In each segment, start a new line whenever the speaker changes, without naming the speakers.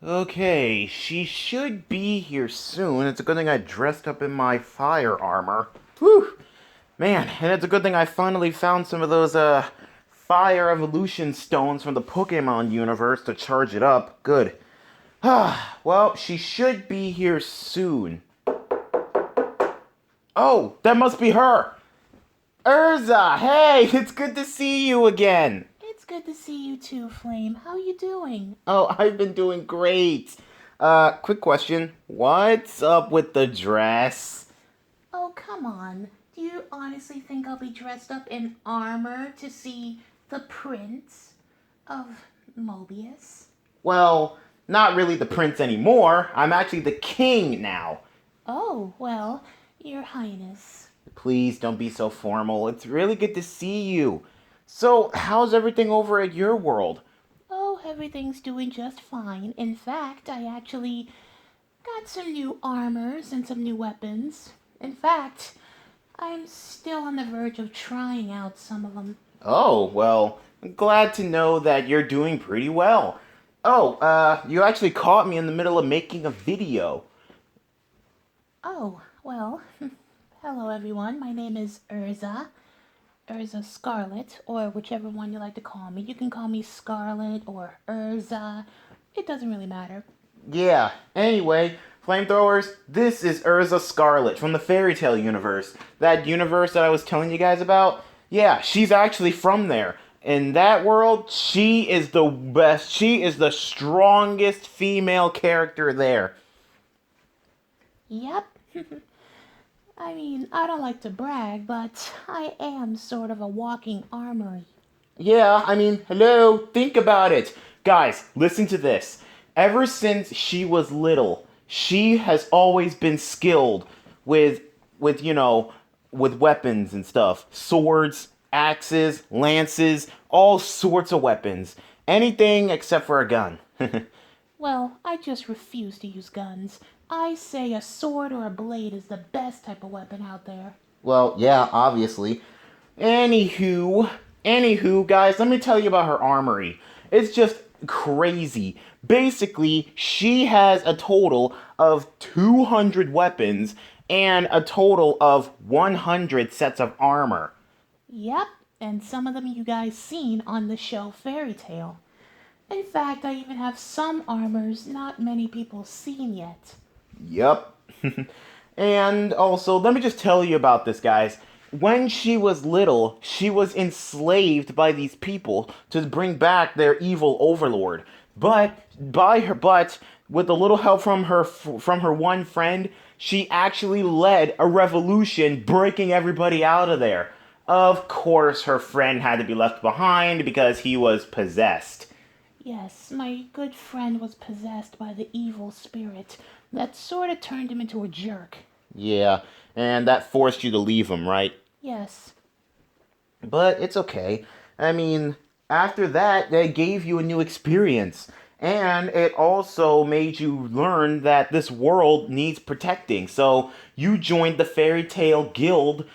Okay, she should be here soon. It's a good thing I dressed up in my fire armor. Whew! Man, and it's a good thing I finally found some of those, fire evolution stones from the Pokemon universe to charge it up. Good. Well, she should be here soon. Oh, that must be her! Erza, hey, it's good to see you again!
It's good to see you too, Flame. How you doing?
Oh, I've been doing great. Quick question. What's up with the dress?
Oh, come on. Do you honestly think I'll be dressed up in armor to see the prince of Mobius?
Well, not really the prince anymore. I'm actually the king now.
Oh, well, Your Highness.
Please don't be so formal. It's really good to see you. So, how's everything over at your world?
Oh, everything's doing just fine. In fact, I actually got some new armors and some new weapons. In fact, I'm still on the verge of trying out some of them.
Oh, well, I'm glad to know that you're doing pretty well. Oh, you actually caught me in the middle of making a video.
Oh, well, hello everyone. My name is Erza. Erza Scarlet, or whichever one you like to call me. You can call me Scarlet or Erza. It doesn't really matter.
Yeah, anyway, flamethrowers, this is Erza Scarlet from the fairy tale universe. That universe that I was telling you guys about? Yeah, she's actually from there. In that world, she is the best. She is the strongest female character there.
Yep. I mean, I don't like to brag, but I am sort of a walking armory.
Yeah, I mean, hello, think about it. Guys, listen to this. Ever since she was little, she has always been skilled with with you know, with weapons and stuff. Swords, axes, lances, all sorts of weapons. Anything except for a gun.
Well, I just refuse to use guns. I say a sword or a blade is the best type of weapon out there.
Well, yeah, obviously. Anywho, guys, let me tell you about her armory. It's just crazy. Basically, she has a total of 200 weapons and a total of 100 sets of armor.
Yep, and some of them you guys seen on the show Fairy Tale. In fact, I even have some armors not many people seen yet.
Yup. And also, let me just tell you about this, guys. When she was little, she was enslaved by these people to bring back their evil overlord. But with a little help from her one friend, she actually led a revolution, breaking everybody out of there. Of course, her friend had to be left behind because he was possessed.
Yes, my good friend was possessed by the evil spirit that sort of turned him into a jerk.
Yeah, and that forced you to leave him, right?
Yes,
But it's okay. I mean, after that, they gave you a new experience. And it also made you learn that this world needs protecting. So you joined the Fairy Tale Guild.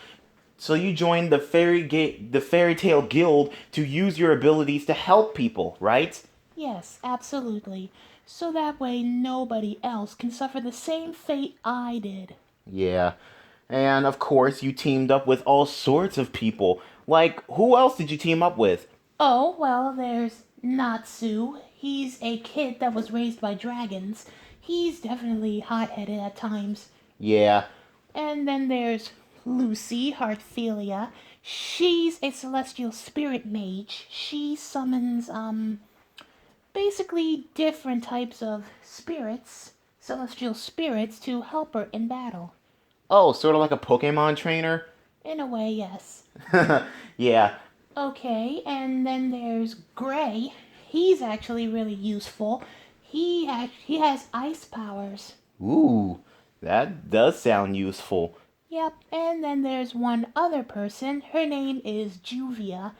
So you joined the Fairy Tale Guild to use your abilities to help people, right?
yes, absolutely. So that way nobody else can suffer the same fate I did.
Yeah. And of course, you teamed up with all sorts of people. Like, who else did you team up with?
Oh, well, there's Natsu. He's a kid that was raised by dragons. He's definitely hot headed at times.
Yeah.
And then there's Lucy Heartphilia. She's a celestial spirit mage. She summons, basically different types of spirits, celestial spirits, to help her in battle.
Oh, sort of like a Pokemon trainer?
In a way, yes.
Yeah.
Okay, and then there's Gray. He's actually really useful. He has ice powers.
Ooh, that does sound useful.
Yep, and then there's one other person. Her name is Juvia.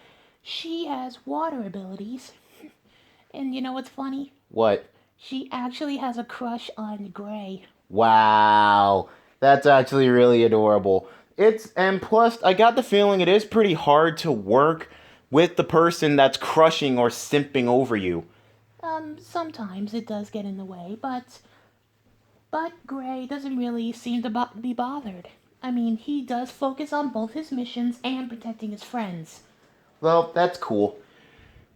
She has water abilities. And you know what's funny?
What?
She actually has a crush on Gray.
Wow. That's actually really adorable. And plus, I got the feeling it is pretty hard to work with the person that's crushing or simping over you.
Sometimes it does get in the way, but Gray doesn't really seem to be bothered. I mean, he does focus on both his missions and protecting his friends.
Well, that's cool.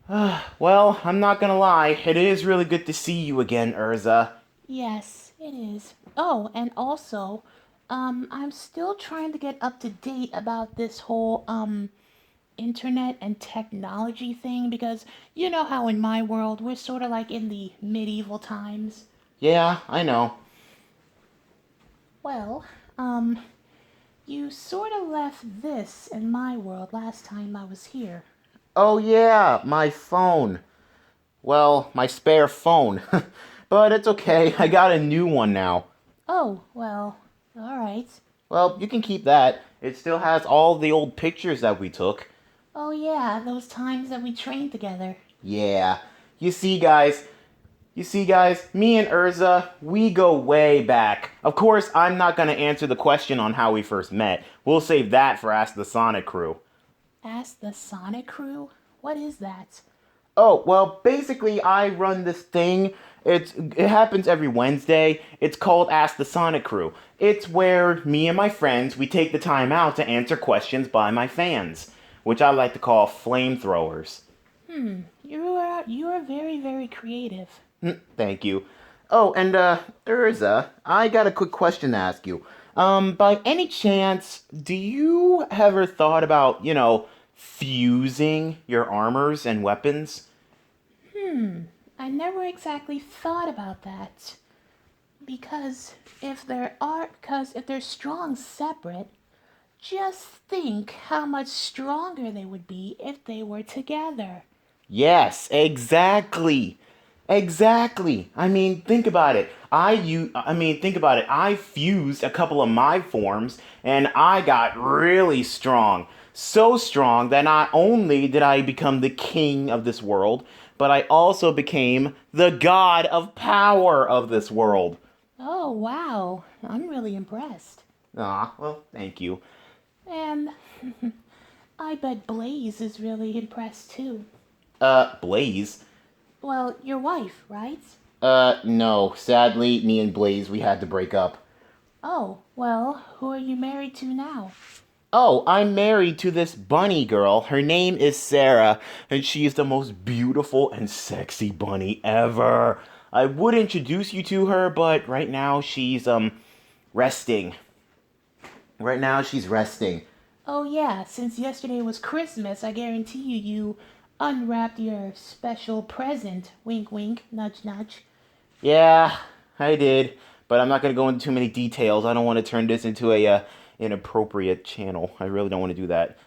Well, I'm not gonna lie, it is really good to see you again, Erza.
Yes, it is. Oh, and also, I'm still trying to get up to date about this whole, internet and technology thing because you know how in my world we're sort of like in the medieval times.
Yeah, I know.
Well, you sort of left this in my world last time I was here.
Oh yeah, my phone. Well, my spare phone. But it's okay, I got a new one now.
Oh, well, alright.
Well, you can keep that. It still has all the old pictures that we took.
Oh, yeah, those times that we trained together.
Yeah. You see, guys, me and Erza, we go way back. Of course, I'm not going to answer the question on how we first met. We'll save that for Ask the Sonic Crew.
Ask the Sonic Crew? What is that?
Oh, well, basically, I run this thing. It happens every Wednesday. It's called Ask the Sonic Crew. It's where me and my friends, we take the time out to answer questions by my fans, which I like to call flamethrowers.
You are very, very creative.
Thank you. Oh, and Erza, I got a quick question to ask you. By any chance, do you ever thought about, fusing your armors and weapons?
I never exactly thought about that. Because if they're strong separate, just think how much stronger they would be if they were together.
Yes, exactly. Exactly. I mean, think about it. Think about it. I fused a couple of my forms and I got really strong. So strong that not only did I become the king of this world, but I also became the god of power of this world.
Oh, wow. I'm really impressed.
Ah, well, thank you.
And I bet Blaze is really impressed too.
Blaze?
Well, your wife, right?
No. Sadly, me and Blaze, we had to break up.
Oh, well, who are you married to now?
Oh, I'm married to this bunny girl. Her name is Sarah, and she is the most beautiful and sexy bunny ever. I would introduce you to her, but right now she's, resting. Right now she's resting.
Oh, yeah, since yesterday was Christmas, I guarantee you unwrapped your special present. Wink, wink, nudge, nudge.
Yeah, I did, but I'm not gonna go into too many details. I don't want to turn this into a, inappropriate channel. I really don't want to do that.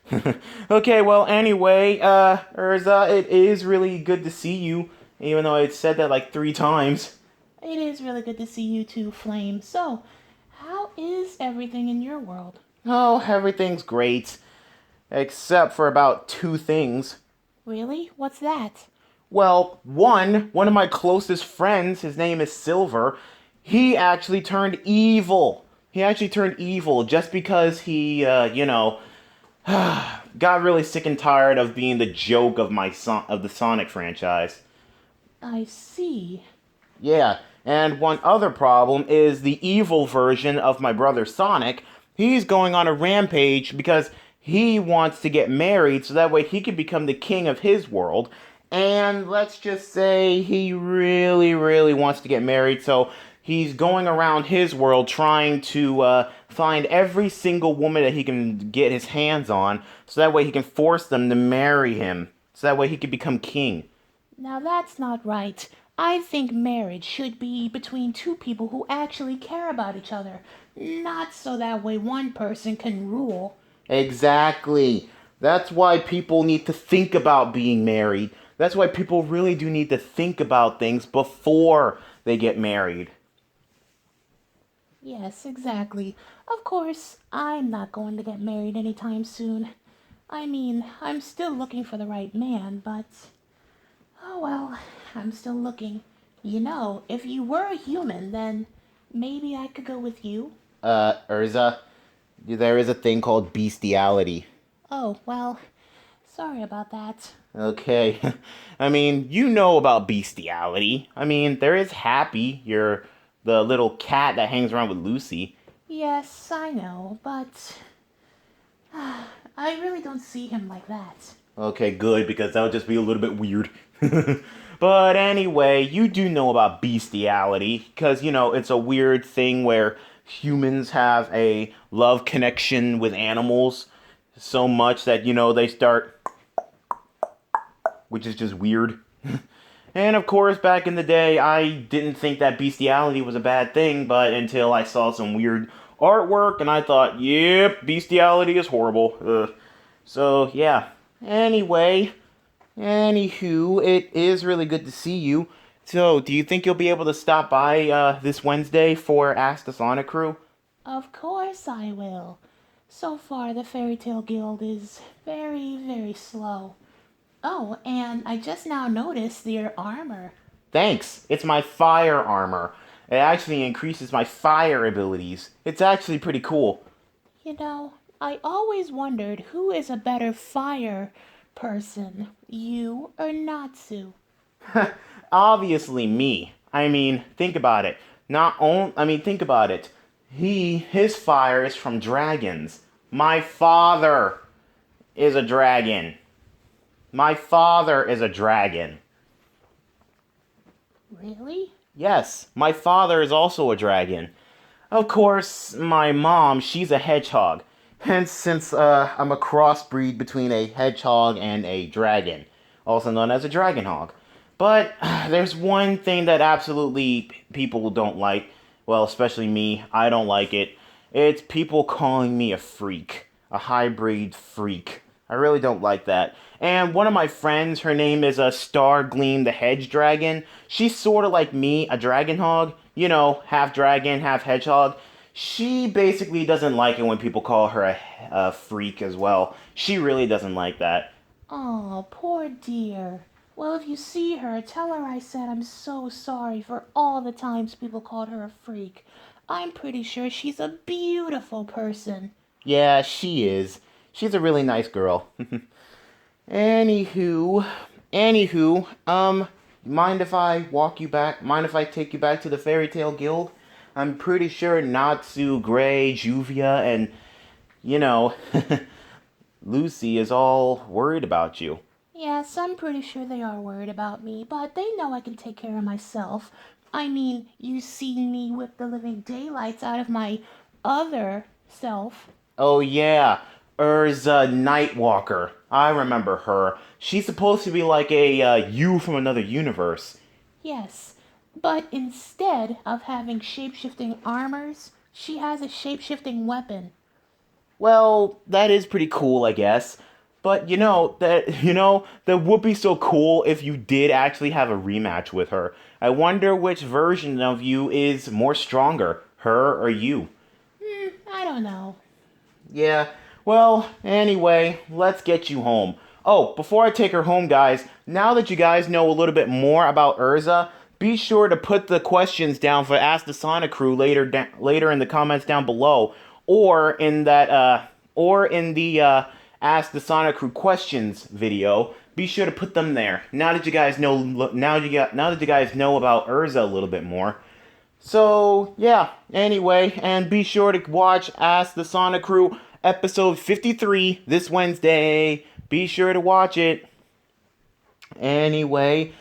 Okay, well, anyway, Erza, it is really good to see you, even though I said that like 3 times.
It is really good to see you too, Flame. So, how is everything in your world?
Oh, everything's great, except for about 2 things.
Really? What's that?
Well, one of my closest friends, his name is Silver, he actually turned evil. He actually turned evil just because he, got really sick and tired of being the joke of of the Sonic franchise.
I see.
Yeah, and one other problem is the evil version of my brother Sonic. He's going on a rampage because he wants to get married so that way he can become the king of his world. And let's just say he really, really wants to get married, so he's going around his world trying to find every single woman that he can get his hands on so that way he can force them to marry him. So that way he can become king.
Now that's not right. I think marriage should be between two people who actually care about each other, not so that way one person can rule.
Exactly. That's why people need to think about being married. That's why people really do need to think about things before they get married.
Yes, exactly. Of course, I'm not going to get married anytime soon. I mean, I'm still looking for the right man, but. Oh well, I'm still looking. You know, if you were a human, then maybe I could go with you.
Erza, there is a thing called bestiality.
Oh, well, Sorry about that.
Okay. I mean, you know about bestiality. I mean, there is Happy, the little cat that hangs around with Lucy.
Yes, I know, but I really don't see him like that.
Okay, good, because that would just be a little bit weird. But anyway, you do know about bestiality, because, it's a weird thing where humans have a love connection with animals so much that, they start, which is just weird. And of course, back in the day, I didn't think that bestiality was a bad thing, but until I saw some weird artwork, and I thought, yep, bestiality is horrible. So, yeah. Anyway, anywho, it is really good to see you. So, do you think you'll be able to stop by this Wednesday for Ask the Sonic Crew?
Of course I will. So far, the Fairy Tale Guild is very, very slow. Oh, and I just now noticed your armor.
Thanks. It's my fire armor. It actually increases my fire abilities. It's actually pretty cool.
You know, I always wondered who is a better fire person, you or Natsu?
Obviously me. I mean, think about it. Think about it. His fire is from dragons. My father is a dragon. My father is a dragon.
Really?
Yes, my father is also a dragon. Of course, my mom, she's a hedgehog. Hence, since I'm a crossbreed between a hedgehog and a dragon, also known as a dragon hog. But there's one thing that absolutely people don't like. Well, especially me, I don't like it. It's people calling me a freak, a hybrid freak. I really don't like that. And one of my friends, her name is a Star Gleam the Hedge Dragon. She's sort of like me, a dragon hog. Half dragon, half hedgehog. She basically doesn't like it when people call her a freak as well. She really doesn't like that.
Oh, poor dear. Well, if you see her, tell her I said I'm so sorry for all the times people called her a freak. I'm pretty sure she's a beautiful person.
Yeah, she is. She's a really nice girl. Anywho, mind if I walk you back? Mind if I take you back to the Fairy Tale Guild? I'm pretty sure Natsu, Gray, Juvia, and, you know, Lucy is all worried about you.
Yes, I'm pretty sure they are worried about me, but they know I can take care of myself. I mean, you seen me whip the living daylights out of my other self.
Oh, yeah, Erza Nightwalker. I remember her. She's supposed to be like a you from another universe.
Yes, but instead of having shapeshifting armors, she has a shapeshifting weapon.
Well, that is pretty cool, I guess. But that would be so cool if you did actually have a rematch with her. I wonder which version of you is more stronger, her or you.
I don't know.
Yeah. Well, anyway, let's get you home. Oh, before I take her home, guys, now that you guys know a little bit more about Urza, be sure to put the questions down for Ask the Sonic Crew later in the comments down below, or in the Ask the Sonic Crew questions video. Be sure to put them there. Now that you guys know about Urza a little bit more. So, yeah, anyway, and be sure to watch Ask the Sonic Crew episode 53 this Wednesday. Be sure to watch it. Anyway,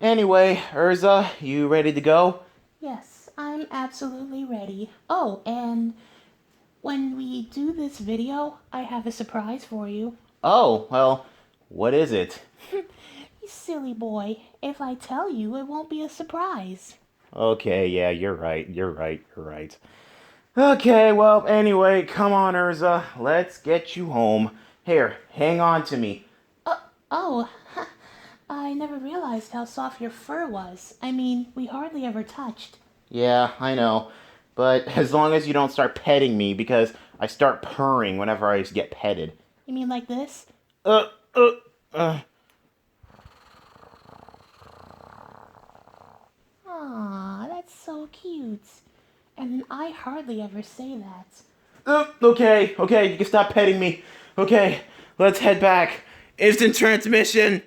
Urza, you ready to go?
Yes, I'm absolutely ready. Oh, and when we do this video, I have a surprise for you.
Oh, well, what is it?
You silly boy. If I tell you, it won't be a surprise.
Okay, yeah, you're right. Okay, well, anyway, come on, Urza. Let's get you home. Here, hang on to me.
Oh, I never realized how soft your fur was. I mean, we hardly ever touched.
Yeah, I know. But as long as you don't start petting me, because I start purring whenever I get petted.
You mean like this?
Uh, uh, uh.
Aw, that's so cute. And I hardly ever say that.
Okay, you can stop petting me. Okay, let's head back. Instant transmission.